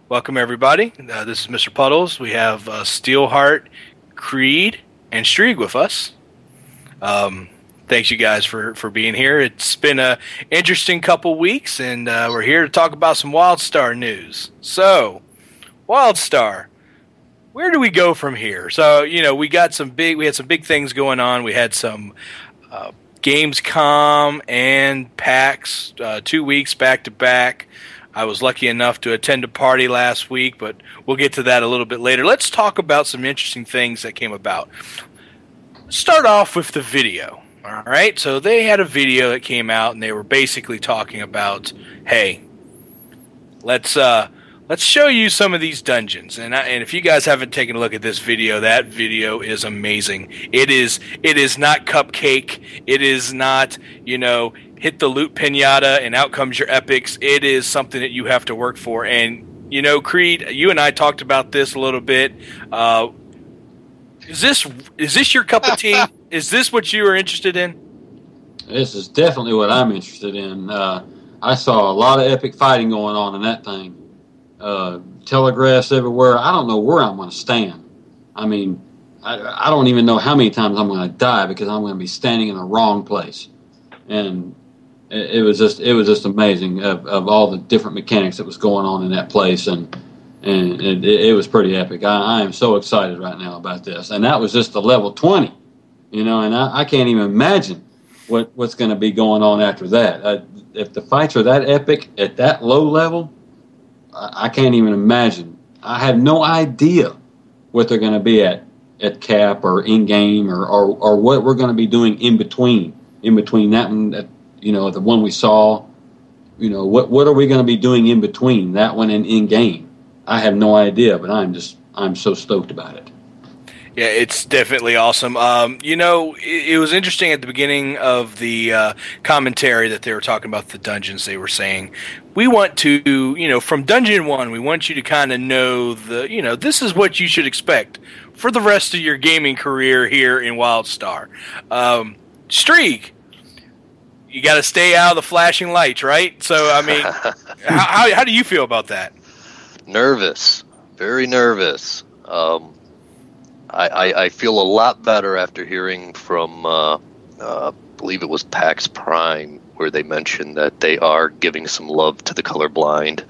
Welcome, everybody. This is Mr. Puddles. We have Steelheart, Creed, and Strieg with us. Thanks, you guys, for being here. It's been an interesting couple weeks, and we're here to talk about some WildStar news. So, WildStar, where do we go from here? So, we had some big things going on. We had some Gamescom and PAX 2 weeks back to back. I was lucky enough to attend a party last week, but we'll get to that a little bit later. Let's talk about some interesting things that came about. Start off with the video. All right, so they had a video that came out, and they were basically talking about, hey, let's show you some of these dungeons. And if you guys haven't taken a look at this video, that video is amazing. It is not cupcake. It is not, hit the loot pinata and out comes your epics. It is something that you have to work for. And, Creed, you and I talked about this a little bit. Is this your cup of tea? Is this what you are interested in? This is definitely what I'm interested in. I saw a lot of epic fighting going on in that thing. Telegraphs everywhere. I don't know where I'm going to stand. I mean, I don't even know how many times I'm going to die because I'm going to be standing in the wrong place. And it was just amazing of all the different mechanics that was going on in that place, and it was pretty epic. I am so excited right now about this, and that was just the level 20, and I can't even imagine what's going to be going on after that. If the fights are that epic at that low level, I can't even imagine. I have no idea what they're going to be at cap or in game or what we're going to be doing in between that and the one we saw. What are we going to be doing in between that one and in game? I have no idea, but I'm so stoked about it. Yeah, it's definitely awesome. It was interesting at the beginning of the commentary that they were talking about the dungeons. They were saying, we want to, from Dungeon 1, we want you to kind of know this is what you should expect for the rest of your gaming career here in WildStar. Strieg, you got to stay out of the flashing lights, right? So, I mean, how do you feel about that? Nervous, very nervous. I feel a lot better after hearing from, I believe it was PAX Prime, where they mentioned that they are giving some love to the colorblind.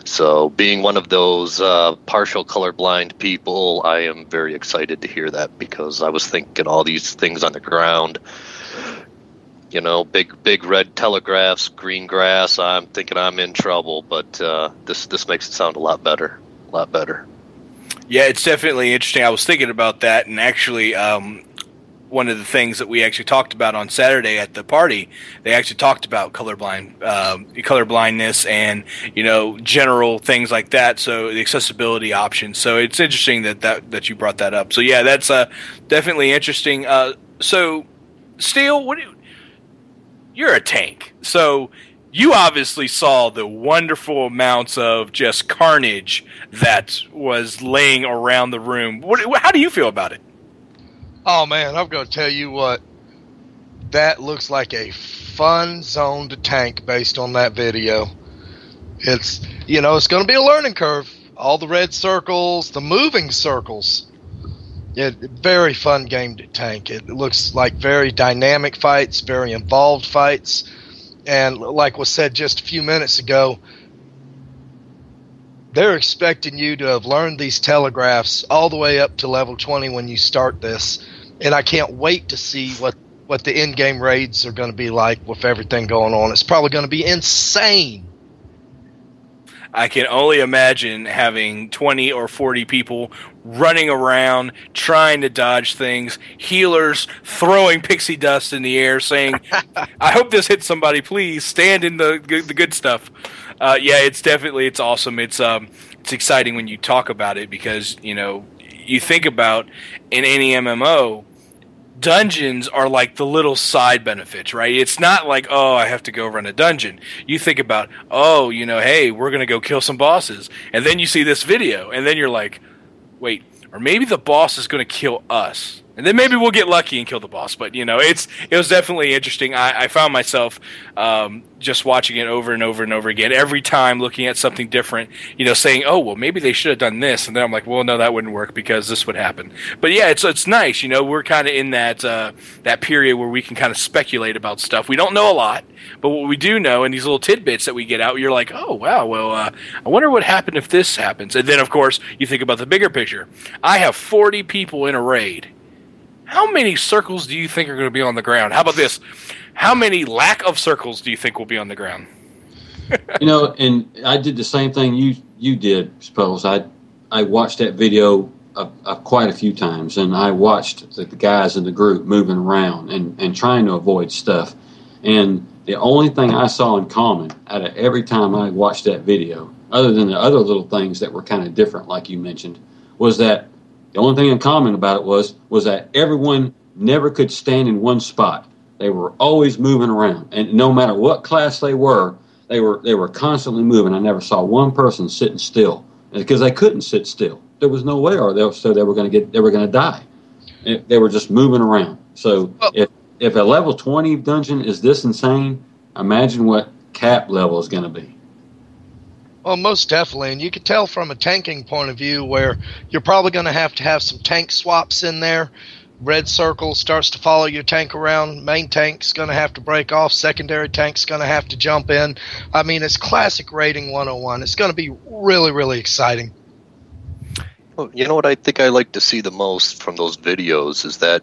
So being one of those partial colorblind people, I am very excited to hear that, because I was thinking all these things on the ground, big red telegraphs, green grass, I'm thinking I'm in trouble, but this makes it sound a lot better. Yeah, it's definitely interesting. I was thinking about that, and actually, one of the things that we actually talked about on Saturday at the party, they actually talked about colorblindness and general things like that. So the accessibility options. So it's interesting that you brought that up. So yeah, that's definitely interesting. So Steel, you're a tank, so you obviously saw the wonderful amounts of just carnage that was laying around the room. How do you feel about it? Oh, man, I'm going to tell you what. That looks like a fun zone to tank based on that video. It's going to be a learning curve. All the red circles, the moving circles. Very fun game to tank. It looks like very dynamic fights, very involved fights. And like was said just a few minutes ago, they're expecting you to have learned these telegraphs all the way up to level 20 when you start this. And I can't wait to see what the in-game raids are going to be like with everything going on. It's probably going to be insane. I can only imagine having 20 or 40 people running around, trying to dodge things, healers throwing pixie dust in the air, saying, I hope this hits somebody, please, stand in the good stuff. Yeah, it's awesome. It's exciting when you talk about it, because, you think about in any MMO, dungeons are like the little side benefits, right? It's not like, oh, I have to go run a dungeon. You think about, oh, hey, we're going to go kill some bosses. And then you see this video, and then you're like, wait, or maybe the boss is going to kill us. And then maybe we'll get lucky and kill the boss. But, it was definitely interesting. I found myself just watching it over and over and over again. Every time looking at something different, saying, oh, well, maybe they should have done this. And then I'm like, well, no, that wouldn't work because this would happen. But, yeah, it's nice. We're kind of in that period where we can kind of speculate about stuff. We don't know a lot. But what we do know, and these little tidbits that we get out, you're like, oh, wow, well, I wonder what happened if this happens. And then, of course, you think about the bigger picture. I have 40 people in a raid. How many circles do you think are going to be on the ground? How about this? How many lack of circles do you think will be on the ground? And I did the same thing you did, Spells. I watched that video quite a few times, and I watched the guys in the group moving around and trying to avoid stuff. And the only thing I saw in common out of every time I watched that video, other than the other little things that were kind of different, like you mentioned, was that the only thing in common about it was that everyone never could stand in one spot. They were always moving around, and no matter what class they were constantly moving. I never saw one person sitting still because they couldn't sit still. There was no way, so they were going to die. They were just moving around. So if a level 20 dungeon is this insane, imagine what cap level is going to be. Well, most definitely, and you can tell from a tanking point of view where you're probably going to have some tank swaps in there. Red circle starts to follow your tank around. Main tank's going to have to break off. Secondary tank's going to have to jump in. I mean, it's classic raiding 101. It's going to be really, really exciting. Well, you know what I think I like to see the most from those videos is that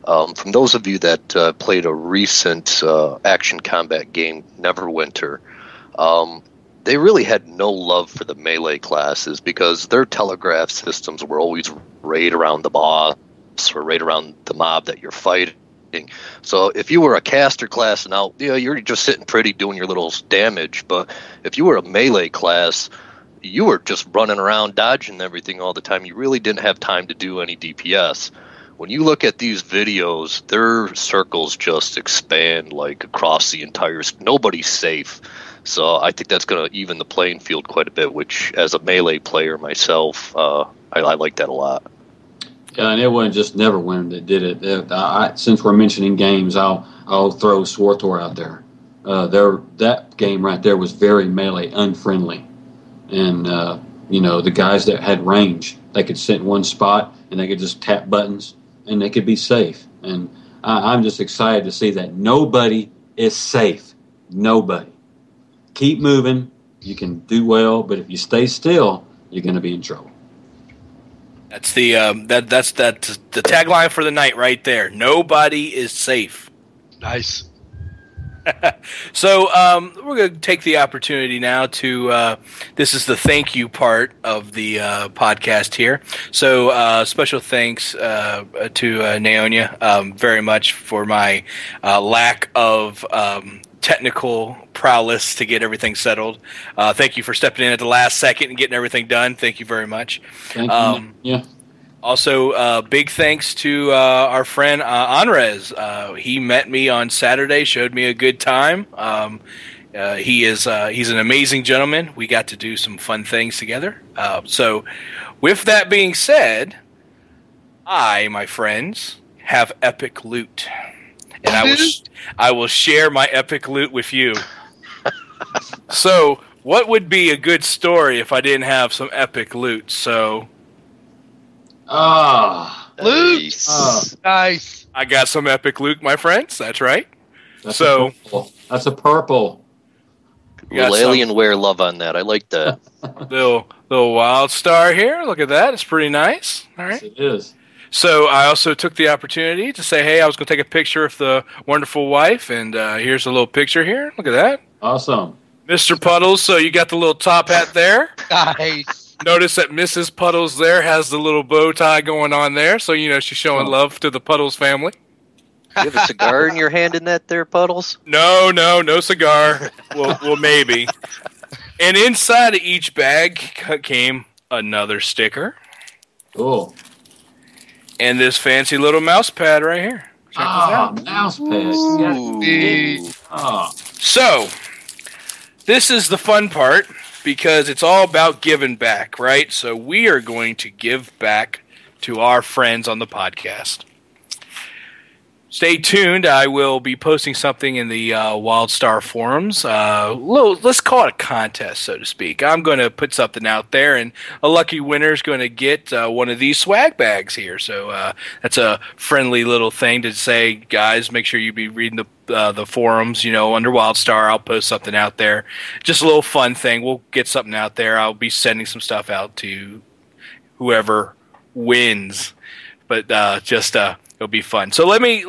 from those of you that played a recent action combat game, Neverwinter, they really had no love for the melee classes because their telegraph systems were always right around the boss or right around the mob that you're fighting. So if you were a caster class now, you're just sitting pretty doing your little damage. But if you were a melee class, you were just running around dodging everything all the time. You really didn't have time to do any DPS. When you look at these videos, their circles just expand like across the entire. Nobody's safe. So I think that's going to even the playing field quite a bit, which as a melee player myself, I like that a lot. Yeah, and it wasn't just Neverwinter that did it. Since we're mentioning games, I'll throw Swarthor out there. That game right there was very melee unfriendly. And, the guys that had range, they could sit in one spot and they could just tap buttons and they could be safe. And I'm just excited to see that nobody is safe. Nobody. Keep moving. You can do well, but if you stay still, you're going to be in trouble. That's the tagline for the night right there. Nobody is safe. Nice. So we're going to take the opportunity now to this is the thank you part of the podcast here. So special thanks to Naonia very much for my lack of technical prowess to get everything settled. Thank you for stepping in at the last second and getting everything done. Thank you very much. Thank you. Yeah. Also, big thanks to our friend Anrez. He met me on Saturday, showed me a good time. He's an amazing gentleman. We got to do some fun things together. So, with that being said, my friends, have epic loot. And I will share my epic loot with you. So, what would be a good story if I didn't have some epic loot? So, loot. Nice. Nice. I got some epic loot, my friends. That's right. That's a purple. got Little Alienware love on that. I like that. little WildStar here. Look at that. It's pretty nice. All right. Yes, it is. So I also took the opportunity to say, hey, I was going to take a picture of the wonderful wife, and here's a little picture here. Look at that. Awesome. Mr. Puddles, so you got the little top hat there. Nice. Notice that Mrs. Puddles there has the little bow tie going on there, so she's showing love to the Puddles family. You have a cigar in your hand in that there, Puddles? No cigar. well, maybe. And inside of each bag came another sticker. Cool. And this fancy little mouse pad right here. Check this out. Mouse pad. So, this is the fun part because it's all about giving back, right? So we are going to give back to our friends on the podcast. Stay tuned. I will be posting something in the WildStar forums. Let's call it a contest, so to speak. I'm going to put something out there, and a lucky winner is going to get one of these swag bags here. So that's a friendly little thing to say, guys. Make sure you be reading the forums. Under WildStar, I'll post something out there. Just a little fun thing. We'll get something out there. I'll be sending some stuff out to whoever wins. But it'll be fun. So let me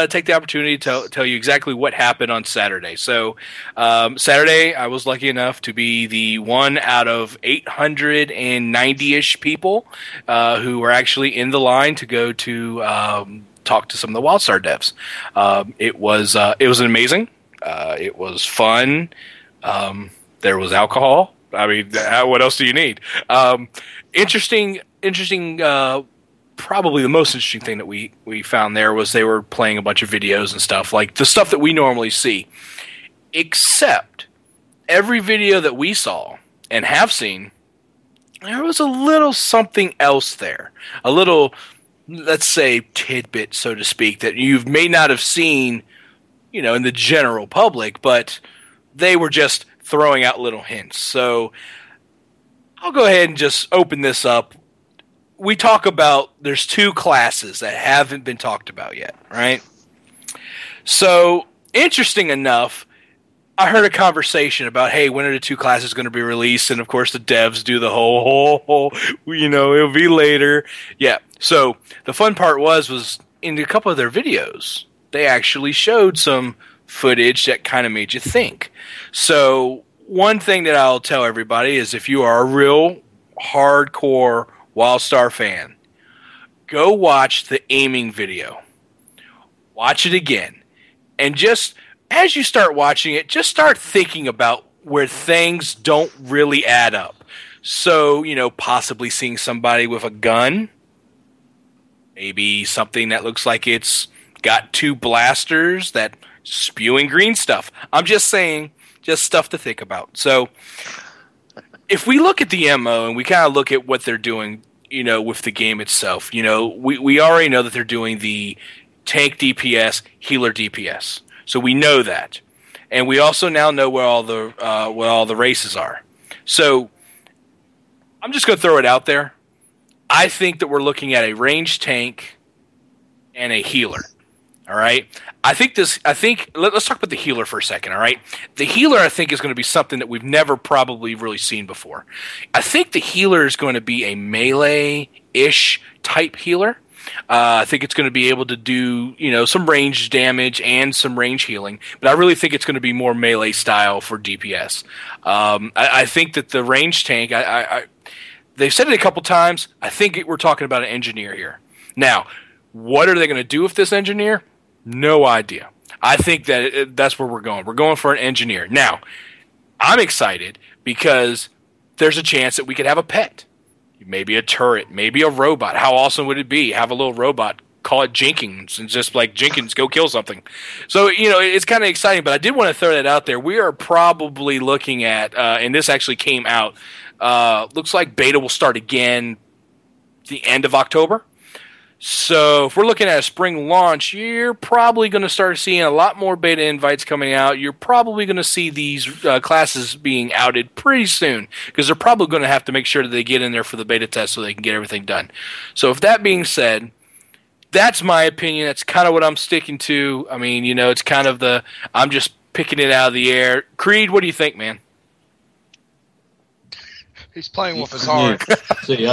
take the opportunity to tell you exactly what happened on Saturday. So Saturday, I was lucky enough to be the one out of 890-ish people who were actually in the line to go to talk to some of the WildStar devs. It was amazing. It was fun. There was alcohol. I mean, what else do you need? Interesting. Probably the most interesting thing that we found there was they were playing a bunch of videos and stuff, like the stuff that we normally see. Except every video that we saw and have seen, there was a little something else there. A little, let's say, tidbit, so to speak, that you may not have seen, in the general public, but they were just throwing out little hints. So I'll go ahead and just open this up. We talk about there's two classes that haven't been talked about yet, right? So, interesting enough, I heard a conversation about, hey, when are the two classes going to be released? And, of course, the devs do the whole, it'll be later. Yeah, so the fun part was in a couple of their videos, they actually showed some footage that kind of made you think. So, one thing that I'll tell everybody is if you are a real hardcore WildStar fan, go watch the aiming video. Watch it again. And just as you start watching it, just start thinking about where things don't really add up. So, possibly seeing somebody with a gun. Maybe something that looks like it's got two blasters that spewing green stuff. I'm just saying, just stuff to think about. So, if we look at the MO and we kind of look at what they're doing, with the game itself, we already know that they're doing the tank DPS, healer DPS. So we know that. And we also now know where all the races are. So I'm just going to throw it out there. I think that we're looking at a ranged tank and a healer. All right. Let's talk about the healer for a second. All right. The healer, I think, is going to be something that we've never probably really seen before. I think the healer is going to be a melee-ish type healer. I think it's going to be able to do, some range damage and some range healing, but I really think it's going to be more melee style for DPS. I think that the range tank, they've said it a couple times. I think we're talking about an engineer here. Now, what are they going to do with this engineer? No idea. I think that that's where we're going. We're going for an engineer. Now, I'm excited because there's a chance that we could have a pet. Maybe a turret, maybe a robot. How awesome would it be? Have a little robot, call it Jenkins, and just like, Jenkins, go kill something. So, it's kind of exciting, but I did want to throw that out there. We are probably looking at, and this actually came out, looks like beta will start again the end of October. So if we're looking at a spring launch, you're probably going to start seeing a lot more beta invites coming out. You're probably going to see these classes being outed pretty soon because they're probably going to have to make sure that they get in there for the beta test so they can get everything done. So if that being said, that's my opinion. That's kind of what I'm sticking to. I mean, it's kind of I'm just picking it out of the air. Creed, what do you think, man? He's playing with his heart. See,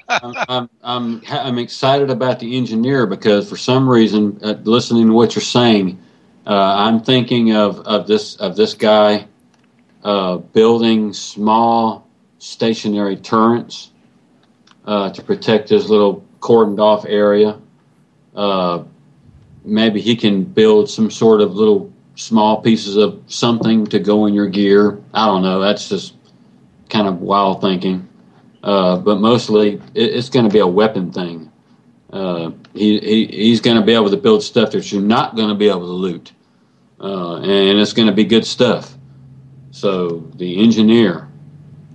I'm excited about the engineer because for some reason, listening to what you're saying, I'm thinking of this guy building small stationary turrets to protect his little cordoned off area. Maybe he can build some sort of little small pieces of something to go in your gear. I don't know. That's just kind of wild thinking, but mostly it's going to be a weapon thing. He's going to be able to build stuff that you're not going to be able to loot, and it's going to be good stuff. So the engineer,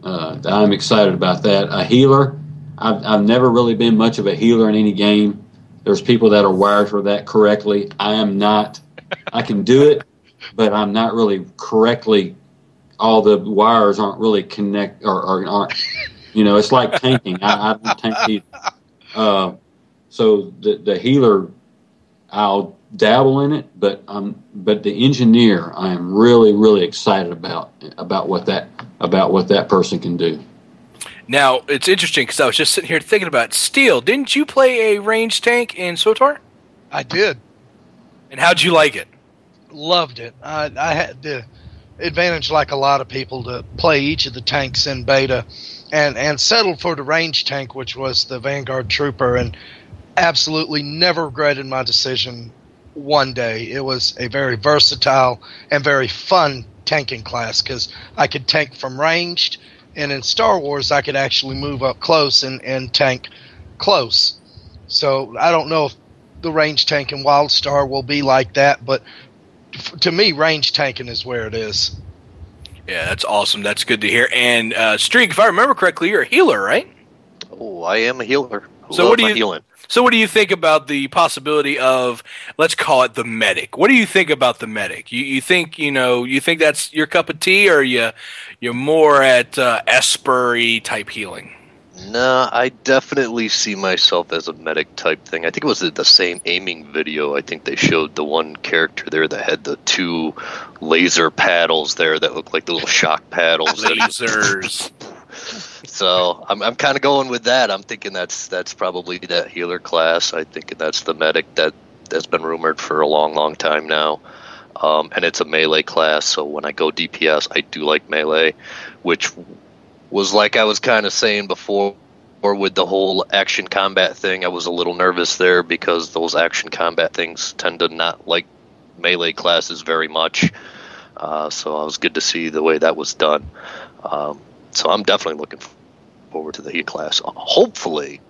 I'm excited about that. A healer, I've never really been much of a healer in any game. There's people that are wired for that correctly. I am not. I can do it, but I'm not really correctly. All the wires aren't really or aren't. It's like tanking. I don't tank either. So the healer, I'll dabble in it, but the engineer, I am really, really excited about what that person can do. Now, it's interesting because I was just sitting here thinking about Steel. Didn't you play a ranged tank in SWTOR? I did. And how'd you like it? Loved it. I had the advantage, like a lot of people, to play each of the tanks in beta and settled for the ranged tank, which was the Vanguard Trooper, and absolutely never regretted my decision one day. It was a very versatile and very fun tanking class because I could tank from ranged, and in Star Wars I could actually move up close and tank close. So I don't know if the range tank in WildStar will be like that, but to me, range tanking is where it is. Yeah, that's awesome. That's good to hear. And Streak, if I remember correctly, you're a healer, right? Oh, I am a healer. So what do you healing? So what do you think about the possibility of, let's call it the medic? What do you think about the medic? You think that's your cup of tea, or you're more at Esper-y type healing? No, I definitely see myself as a medic type thing. I think it was the same aiming video. I think they showed the one character there that had the two laser paddles there that looked like the little shock paddles. Lasers. So I'm kind of going with that. I'm thinking that's probably that healer class. I think that's the medic that's been rumored for a long, long time now. And it's a melee class, so when I go DPS, I do like melee, which was like I was kind of saying before, or with the whole action combat thing, I was a little nervous there because those action combat things tend to not like melee classes very much. So I was good to see the way that was done. So I'm definitely looking forward to the heat class. Hopefully,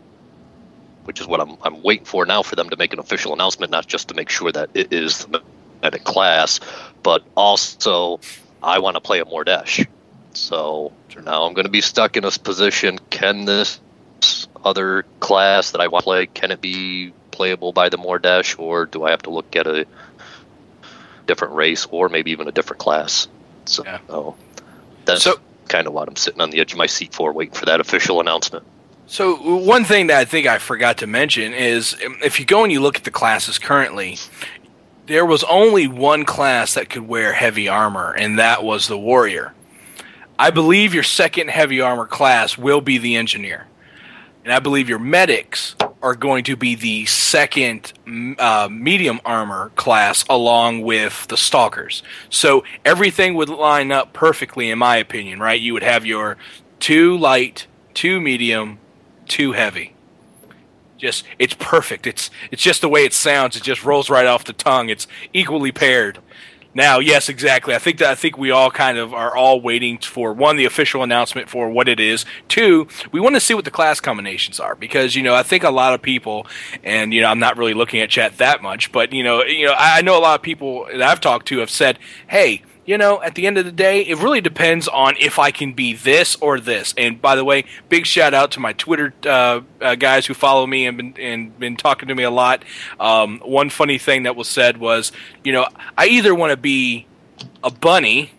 which is what I'm waiting for now, for them to make an official announcement, not just to make sure that it is the medic class, but also I want to play a Mordesh. So now I'm going to be stuck in a position. Can this other class that I want to play, can it be playable by the Mordesh, or do I have to look at a different race or maybe even a different class? So that's kind of what I'm sitting on the edge of my seat for, waiting for that official announcement. So one thing that I think I forgot to mention is if you go and you look at the classes currently, there was only one class that could wear heavy armor, and that was the Warrior. I believe your second heavy armor class will be the Engineer. And I believe your medics are going to be the second medium armor class along with the Stalkers. So everything would line up perfectly, in my opinion, right? You would have your 2 light, 2 medium, 2 heavy. It's perfect. It's just the way it sounds. It just rolls right off the tongue. It's equally paired. Now, yes, exactly. I think we all kind of are all waiting for, one, the official announcement for what it is. 2, we want to see what the class combinations are, because I think a lot of people, and I'm not really looking at chat that much, but I know a lot of people that I've talked to have said, hey, at the end of the day, it really depends on if I can be this or this. And by the way, big shout out to my Twitter guys who follow me and been talking to me a lot. One funny thing that was said was, I either want to be a bunny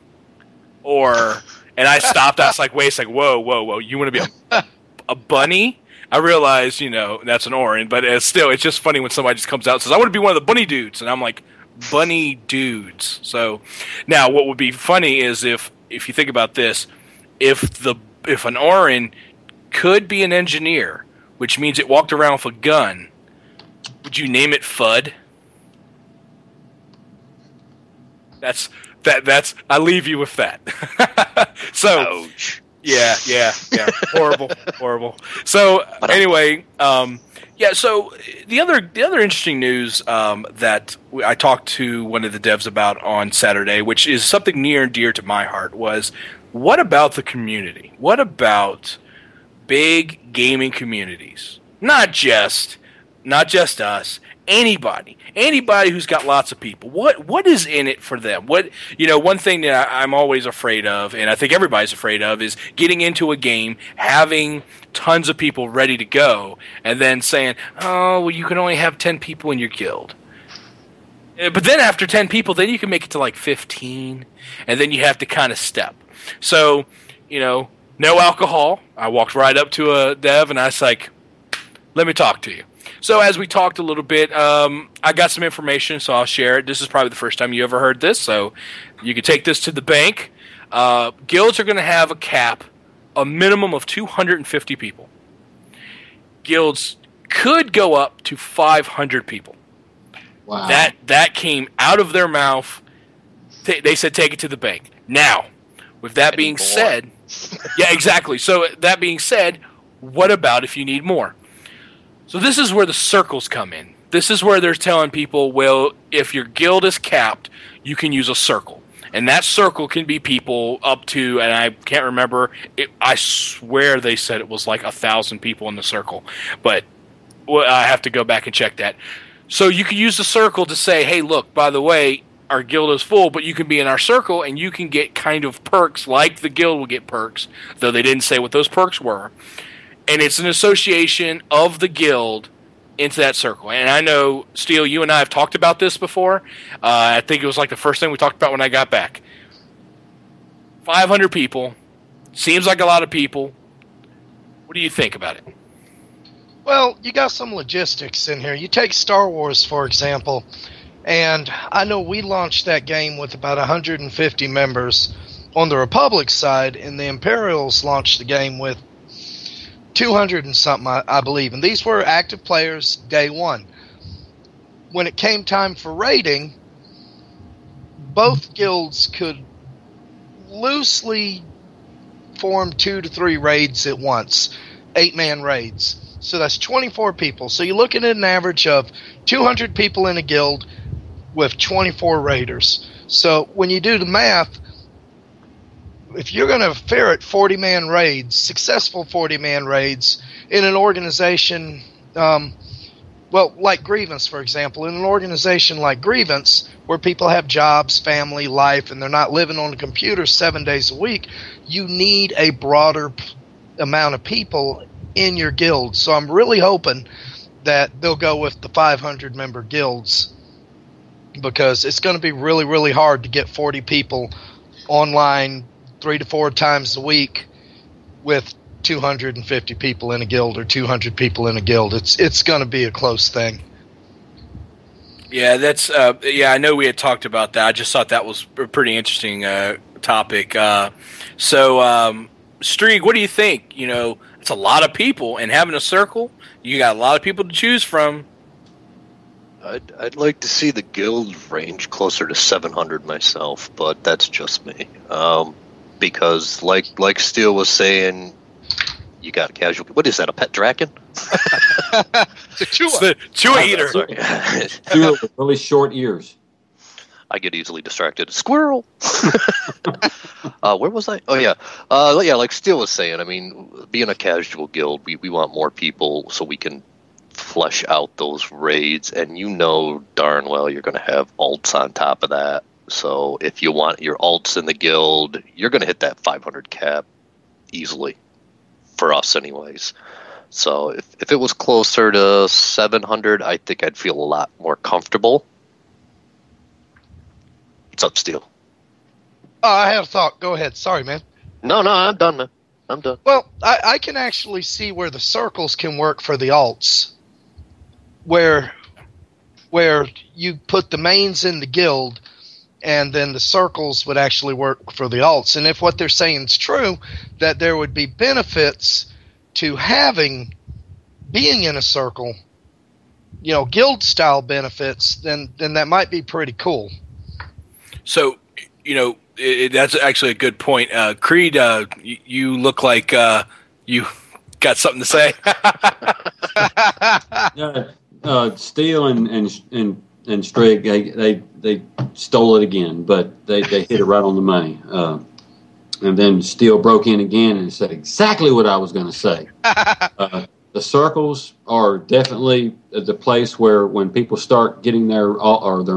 or, and I stopped. I was like, wait a second, whoa, you want to be a bunny? I realize, that's an Orin, but it's just funny when somebody just comes out and says, I want to be one of the bunny dudes. And I'm like, bunny dudes. So now what would be funny is if you think about this, if an Orin could be an engineer, which means it walked around with a gun, would you name it Fudd? That's I leave you with that. So ouch. Yeah. Horrible. So anyway, yeah. So the other interesting news that I talked to one of the devs about on Saturday, which is something near and dear to my heart, was what about the community? What about big gaming communities? Not just not just us, anybody who's got lots of people, what is in it for them? One thing that I'm always afraid of, and I think everybody's afraid of, is getting into a game, having tons of people ready to go, and then saying, oh, well, you can only have 10 people in your guild. But then after 10 people, then you can make it to like 15, and then you have to kind of step. So, no alcohol. I walked right up to a dev, and I was like, let me talk to you. So as we talked a little bit, I got some information, so I'll share it. This is probably the first time you ever heard this, so you can take this to the bank. Guilds are going to have a cap, a minimum of 250 people. Guilds could go up to 500 people. Wow. That came out of their mouth. They said take it to the bank. Now, with that being said, yeah, exactly. So that being said, what about if you need more? So this is where the circles come in. This is where they're telling people, well, if your guild is capped, you can use a circle. And that circle can be people up to, and I can't remember, I swear they said it was like 1,000 people in the circle. But I have to go back and check that. So you can use the circle to say, hey, look, by the way, our guild is full, but you can be in our circle and you can get kind of perks like the guild will get perks, though they didn't say what those perks were. And it's an association of the guild into that circle. And I know, Steele, you and I have talked about this before. I think it was like the first thing we talked about when I got back. 500 people. Seems like a lot of people. What do you think about it? Well, you got some logistics in here. You take Star Wars, for example, and I know we launched that game with about 150 members on the Republic side, and the Imperials launched the game with 200 and something, I believe. And these were active players day one. When it came time for raiding, both guilds could loosely form 2 to 3 raids at once, 8-man raids. So that's 24 people. So you're looking at an average of 200 people in a guild with 24 raiders. So when you do the math, if you're going to ferret 40-man raids, successful 40-man raids in an organization, like Grievance, for example, in an organization like Grievance, where people have jobs, family, life, and they're not living on a computer 7 days a week, you need a broader amount of people in your guild. So I'm really hoping that they'll go with the 500-member guilds, because it's going to be really, really hard to get 40 people online 3 to 4 times a week with 250 people in a guild or 200 people in a guild. It's going to be a close thing. Yeah, that's I know we had talked about that. I just thought that was a pretty interesting topic. Streeg, what do you think? It's a lot of people, and having a circle, you got a lot of people to choose from. I'd like to see the guild range closer to 700 myself, but that's just me. Because like Steele was saying, you got casual. What is that? A pet dragon? It's a Chua. The Chua eater. Chua with really short ears. I get easily distracted. Squirrel. Where was I? Oh yeah. Like Steele was saying. I mean, being a casual guild, we want more people so we can flesh out those raids, and darn well you're going to have alts on top of that. So if you want your alts in the guild, you're going to hit that 500 cap easily, for us anyways. So if it was closer to 700, I think I'd feel a lot more comfortable. What's up, Steele? I had a thought. Go ahead. Sorry, man. No, I'm done, man. I'm done. Well, I can actually see where the circles can work for the alts, where you put the mains in the guild, and then the circles would actually work for the alts. And if what they're saying is true, that there would be benefits to being in a circle, guild style benefits, then that might be pretty cool. So, that's actually a good point. Creed, you look like you got something to say. Steele and Strigg, they stole it again, but they hit it right on the money. And then Steele broke in again and said exactly what I was going to say. the circles are definitely the place where when people start getting their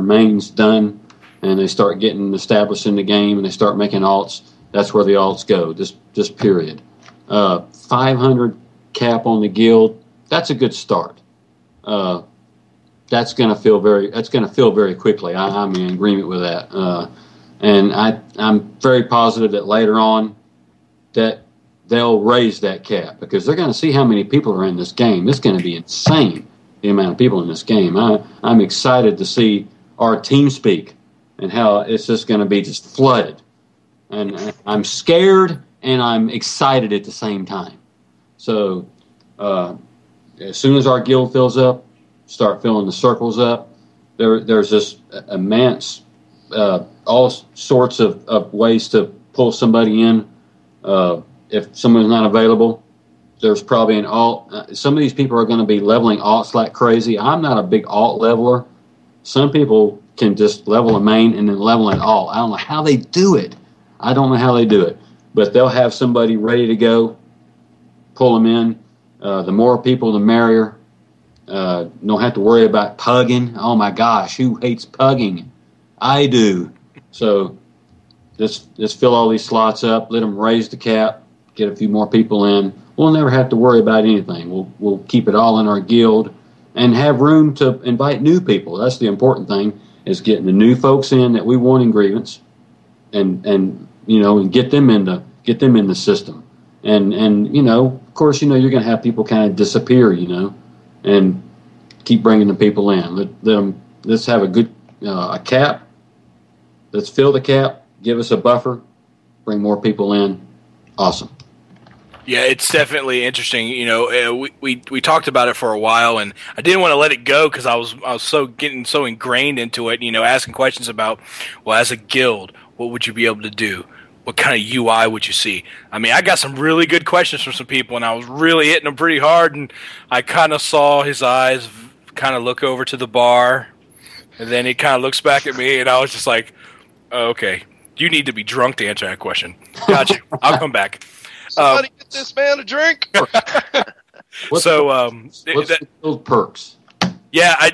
mains done and they start getting established in the game and they start making alts, that's where the alts go. Just period. 500 cap on the guild. That's a good start. That's going to fill very quickly. I'm in agreement with that. And I'm very positive that later on that they'll raise that cap because they're going to see how many people are in this game. It's going to be insane, the amount of people in this game. I'm excited to see our team speak and how it's just going to be just flooded. And I'm scared and I'm excited at the same time. So as soon as our guild fills up, start filling the circles up, there's this immense, all sorts of ways to pull somebody in. If someone's not available, there's probably an alt. Some of these people are going to be leveling alts like crazy. I'm not a big alt leveler. Some people can just level a main and then level an alt. I don't know how they do it. But they'll have somebody ready to go, pull them in. The more people, the merrier. Don't have to worry about pugging. Oh my gosh, who hates pugging? I do. So let's fill all these slots up. Let them raise the cap. Get a few more people in. We'll never have to worry about anything. We'll keep it all in our guild and have room to invite new people. That's the important thing, is getting the new folks in that we want in grievance, and get them in the system. And of course, you're going to have people kind of disappear, and keep bringing the people in. Let's have a good a cap. Let's fill the cap. Give us a buffer. Bring more people in. Awesome. Yeah, it's definitely interesting. We talked about it for a while, and I didn't want to let it go because I was getting so ingrained into it. Asking questions about, well, as a guild, what would you be able to do? What kind of UI would you see? I mean, I got some really good questions from some people, and I was really hitting them pretty hard. And I kind of saw his eyes kind of look over to the bar, and then he kind of looks back at me, and I was just like, oh, "Okay, you need to be drunk to answer that question." Gotcha. I'll come back. Somebody get this man a drink. What's the guild perks? Yeah, I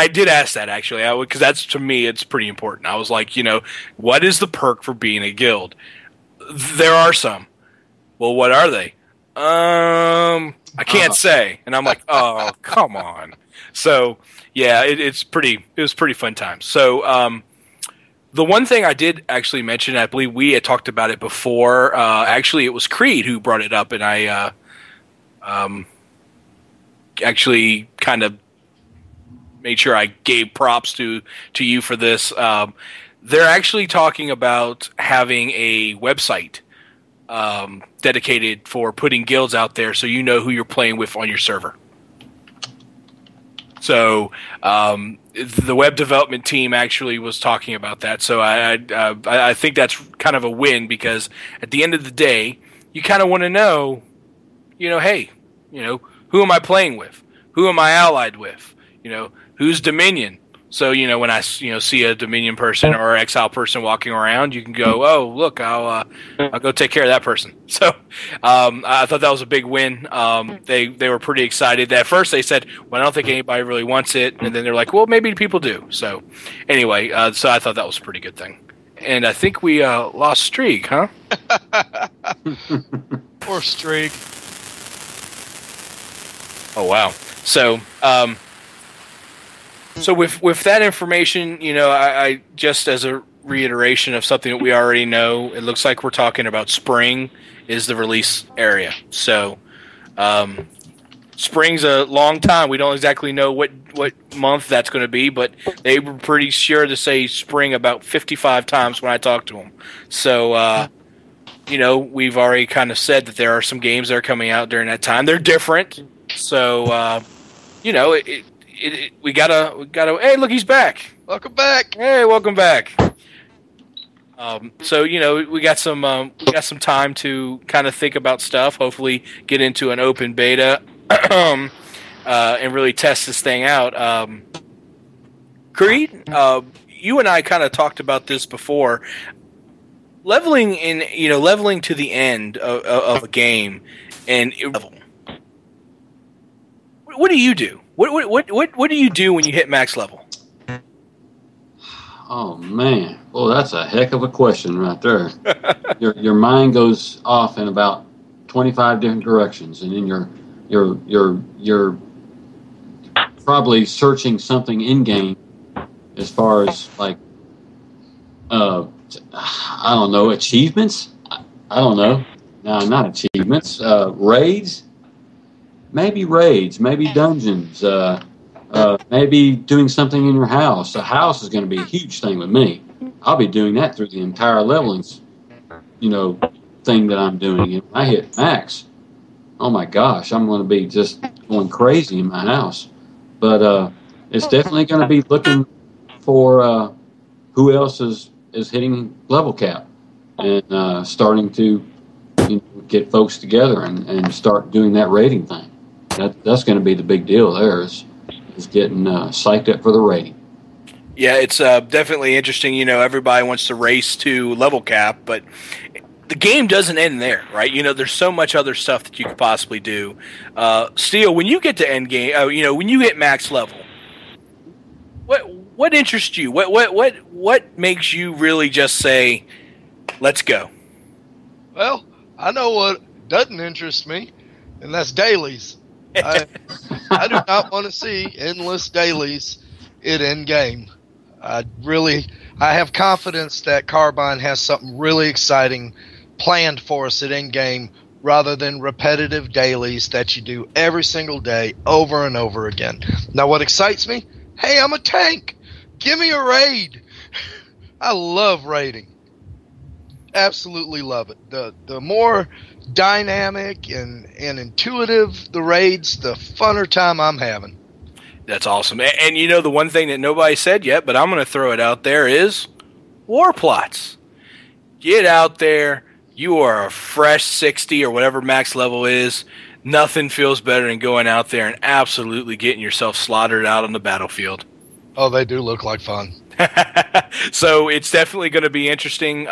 did ask that actually, because that's, to me, it's pretty important. I was like, what is the perk for being a guild? There are some. Well, what are they? I can't say, and I'm like, oh, come on. So yeah, it was pretty fun time. So the one thing I did actually mention, I believe we had talked about it before. Actually, it was Creed who brought it up, and I actually kind of made sure I gave props to you for this. They're actually talking about having a website dedicated for putting guilds out there, so you know who you're playing with on your server. So the web development team actually was talking about that. So I think that's kind of a win, because at the end of the day, you kind of want to know, hey, who am I playing with? Who am I allied with? Who's Dominion? So, when I, see a Dominion person or Exile person walking around, you can go, oh, look, I'll go take care of that person. So, I thought that was a big win. They were pretty excited. At first they said, well, I don't think anybody really wants it. And then they're like, well, maybe people do. So, anyway, so I thought that was a pretty good thing. And I think we lost Streak, huh? Poor Streak. Oh, wow. So, so with that information, I just as a reiteration of something that we already know, it looks like we're talking about spring is the release area. So spring's a long time. We don't exactly know what month that's going to be, but they were pretty sure to say spring about 55 times when I talked to them. So, we've already kind of said that there are some games that are coming out during that time. They're different. So, we gotta. Hey, look, he's back. Welcome back. Hey, welcome back. So we got some time to kind of think about stuff. Hopefully, get into an open beta and really test this thing out. Creed, you and I kind of talked about this before. Leveling to the end of a game and level. What do you do? What do you do when you hit max level? Oh man, well that's a heck of a question right there. Your mind goes off in about 25 different directions, and then you're probably searching something in game as far as like I don't know, achievements. I don't know. No, not achievements. Raids, maybe dungeons. Maybe doing something in your house. A house is going to be a huge thing with me. I'll be doing that through the entire leveling, thing that I'm doing. If I hit max, oh my gosh, I'm going to be just going crazy in my house. But it's definitely going to be looking for who else is hitting level cap and starting to get folks together and start doing that rating thing. That's going to be the big deal there is getting psyched up for the rating. Yeah, it's definitely interesting. Everybody wants to race to level cap, but the game doesn't end there, right? There's so much other stuff that you could possibly do. Steel, when you get to Endgame, when you hit max level, what interests you? What makes you really just say, "Let's go"? Well, I know what doesn't interest me, and that's dailies. I do not want to see endless dailies in Endgame. I have confidence that Carbine has something really exciting planned for us at Endgame rather than repetitive dailies that you do every single day over and over again. Now, what excites me? Hey, I'm a tank. Give me a raid. I love raiding. Absolutely love it. The more dynamic and intuitive the raids, the funner time I'm having. That's awesome. And the one thing that nobody said yet, but I'm going to throw it out there is Warplots. Get out there. You are a fresh 60 or whatever max level is. Nothing feels better than going out there and absolutely getting yourself slaughtered out on the battlefield. Oh, they do look like fun. So it's definitely going to be interesting.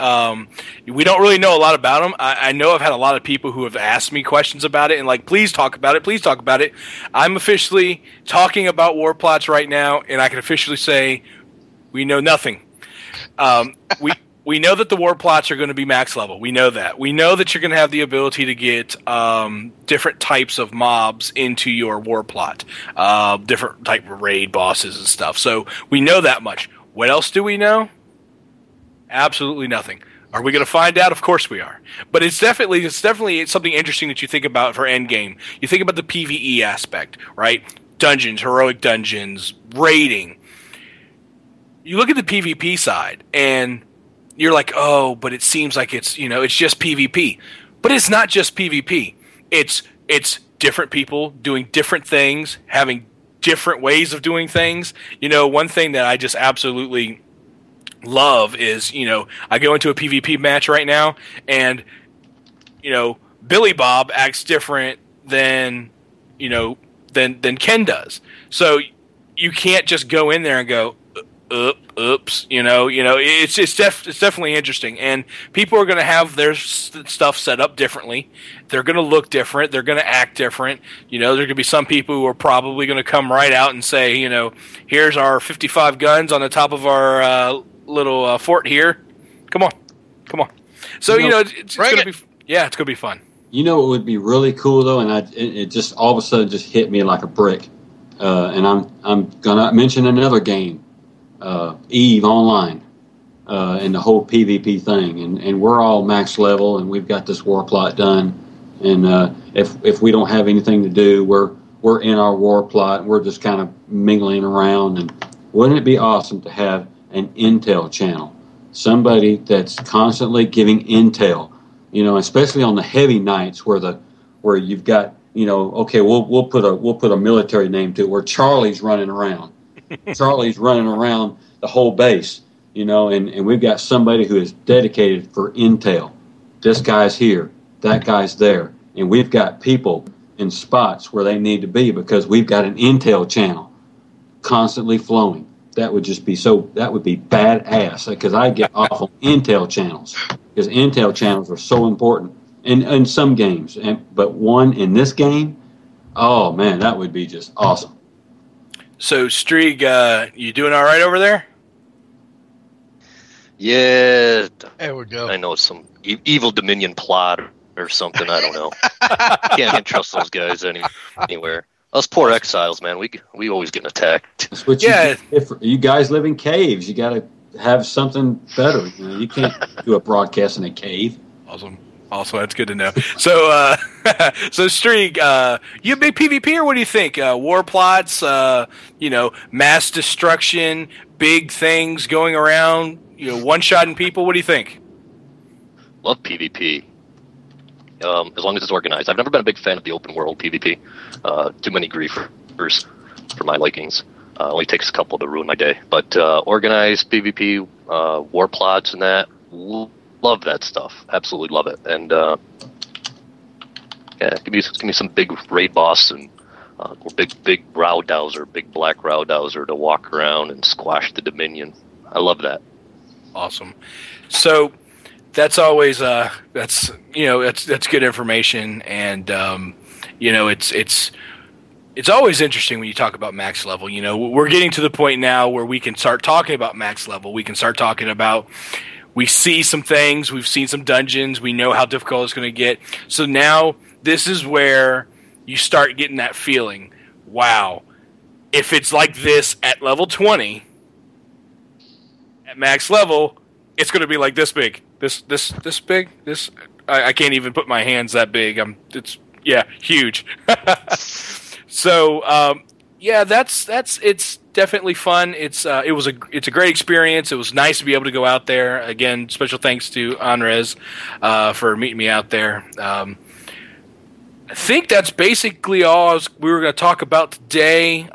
We don't really know a lot about them. I know I've had a lot of people who have asked me questions about it and please talk about it. Please talk about it. I'm officially talking about Warplots right now, and I can officially say we know nothing. We know that the Warplots are going to be max level. We know that. We know that you're going to have the ability to get different types of mobs into your Warplot, different type of raid bosses and stuff. So we know that much. What else do we know? Absolutely nothing. Are we going to find out? Of course we are. But it's definitely something interesting that you think about for Endgame. You think about the PvE aspect, right? Dungeons, heroic dungeons, raiding. You look at the PvP side, and you're like, oh, but it seems like it's just PvP. But it's not just PvP. It's different people doing different things, having different ways of doing things. One thing that I just absolutely love is, I go into a PvP match right now, and Billy Bob acts different than Ken does. So you can't just go in there and go, oops, it's definitely interesting, and people are going to have their stuff set up differently. They're going to look different. They're going to act different. There are going to be some people who are probably going to come right out and say, here's our 55 guns on the top of our little fort here. Come on. So it's going to be it's going to be fun. What would be really cool though, and it just all of a sudden just hit me like a brick. And I'm gonna mention another game. EVE Online and the whole PvP thing, and we're all max level, and we've got this Warplot done, and if we don't have anything to do, we're in our Warplot, and we're just kind of mingling around. And wouldn't it be awesome to have an intel channel, somebody that's constantly giving intel, especially on the heavy nights where you've got okay, we'll put a military name to it, where Charlie's running around. Charlie's running around the whole base, and we've got somebody who is dedicated for intel. This guy's here, that guy's there, and we've got people in spots where they need to be because we've got an intel channel constantly flowing. That would be badass, because I get off on intel channels, because intel channels are so important in some games, but one in this game, Oh man, that would be just awesome. So, Strieg, you doing all right over there? Yeah, There we go. I know it's some evil Dominion plot or something. I don't know. Can't trust those guys anywhere. Us poor exiles, man. We always get attacked. That's what you guys live in caves. You got to have something better. You can't do a broadcast in a cave. Awesome. That's good to know. So, so Strieg, you a big PvP, or what do you think? Warplots, mass destruction, big things going around, one-shotting people. What do you think? Love PvP. As long as it's organized. I've never been a big fan of the open world PvP. Too many griefers for my likings. Only takes a couple to ruin my day. But organized PvP, Warplots and that, love that stuff. Absolutely love it. And give me some big raid boss and or big Row Dowser, big black Row Dowser to walk around and squash the Dominion. I love that. Awesome. So that's always that's good information, and it's always interesting when you talk about max level. We're getting to the point now where we can start talking about max level. We can start talking about, we see some things, we've seen some dungeons, we know how difficult it's going to get. So now this is where you start getting that feeling, wow, if it's like this at level 20, at max level, it's going to be like this big. This big? I can't even put my hands that big. It's huge. So, it's definitely fun. It's a great experience. It was nice to be able to go out there. Again, special thanks to Anres for meeting me out there. I think that's basically all we were going to talk about today.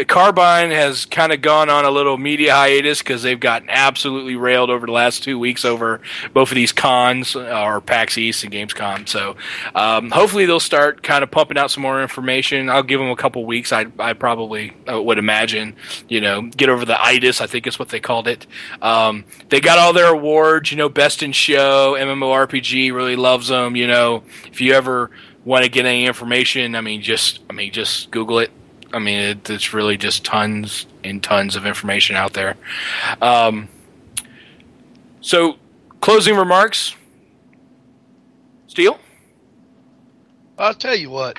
Carbine has kind of gone on a little media hiatus because they've gotten absolutely railed over the last 2 weeks over both of these cons, or PAX East and Gamescom. So hopefully they'll start kind of pumping out some more information. I'll give them a couple weeks. I probably would imagine, get over the itis, I think is what they called it. They got all their awards, Best in Show, MMORPG really loves them. If you ever want to get any information, just Google it. It's really just tons and tons of information out there. So, closing remarks, Steele? I'll tell you what,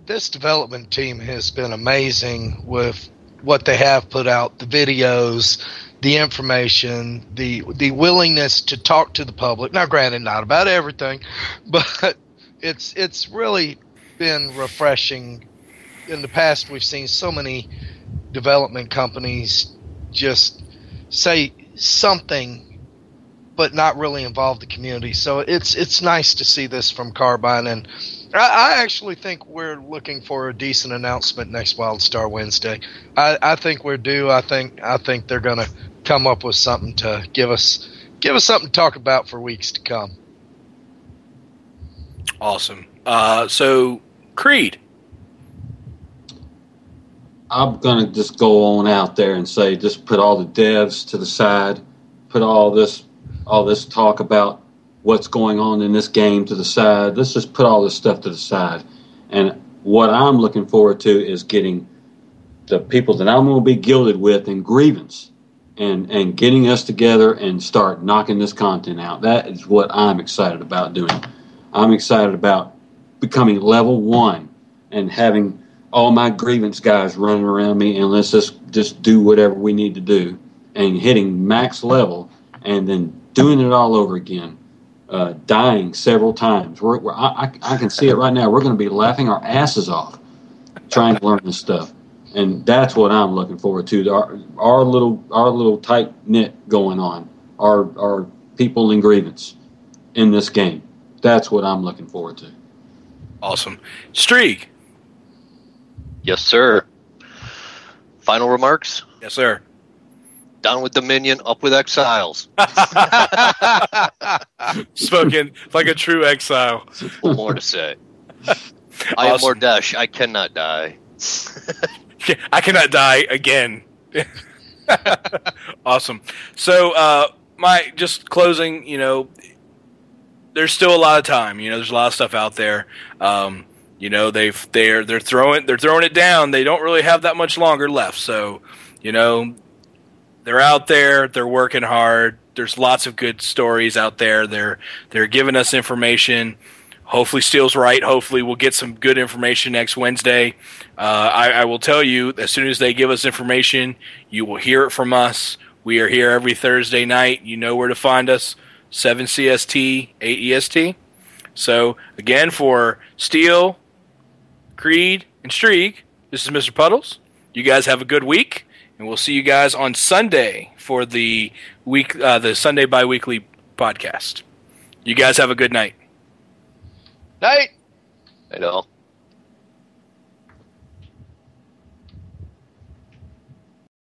this development team has been amazing with what they have put out, the videos, the information, the willingness to talk to the public. Now, granted, not about everything, but it's really been refreshing. In the past, we've seen so many development companies just say something but not really involve the community. So it's nice to see this from Carbine, and I actually think we're looking for a decent announcement next WildStar Wednesday. I think we're due. I think they're going to come up with something to give us something to talk about for weeks to come. Awesome. So, Creed. I'm going to just go on out there and say, just put all the devs to the side, put all this talk about what's going on in this game to the side. Let's just put all this stuff to the side. And what I'm looking forward to is getting the people that I'm going to be gilded with in grievance and getting us together and start knocking this content out. That is what I'm excited about doing. I'm excited about becoming level 1 and having all my grievance guys running around me, and let's just do whatever we need to do, and hitting max level, and then doing it all over again, dying several times. I can see it right now. We're going to be laughing our asses off trying to learn this stuff, and that's what I'm looking forward to. Our little tight knit going on. Our people in grievance in this game. That's what I'm looking forward to. Awesome. Streak. Yes, sir. Final remarks? Yes, sir. Down with Dominion, up with exiles. Spoken like a true exile. What more to say? I am Mordesh. I cannot die. I cannot die again. Awesome. So, my just closing, there's still a lot of time. There's a lot of stuff out there. they're throwing it down. They don't really have that much longer left. So, they're out there. They're working hard. There's lots of good stories out there. They're giving us information. Hopefully Steele's right. Hopefully we'll get some good information next Wednesday. I will tell you, as soon as they give us information, you will hear it from us. We are here every Thursday night. You know where to find us, 7 CST, 8 EST. So, again, for Steele, Creed, and Streak, this is Mr. Puddles. You guys have a good week, and we'll see you guys on Sunday for the Sunday Biweekly podcast. You guys have a good night. Night. I know.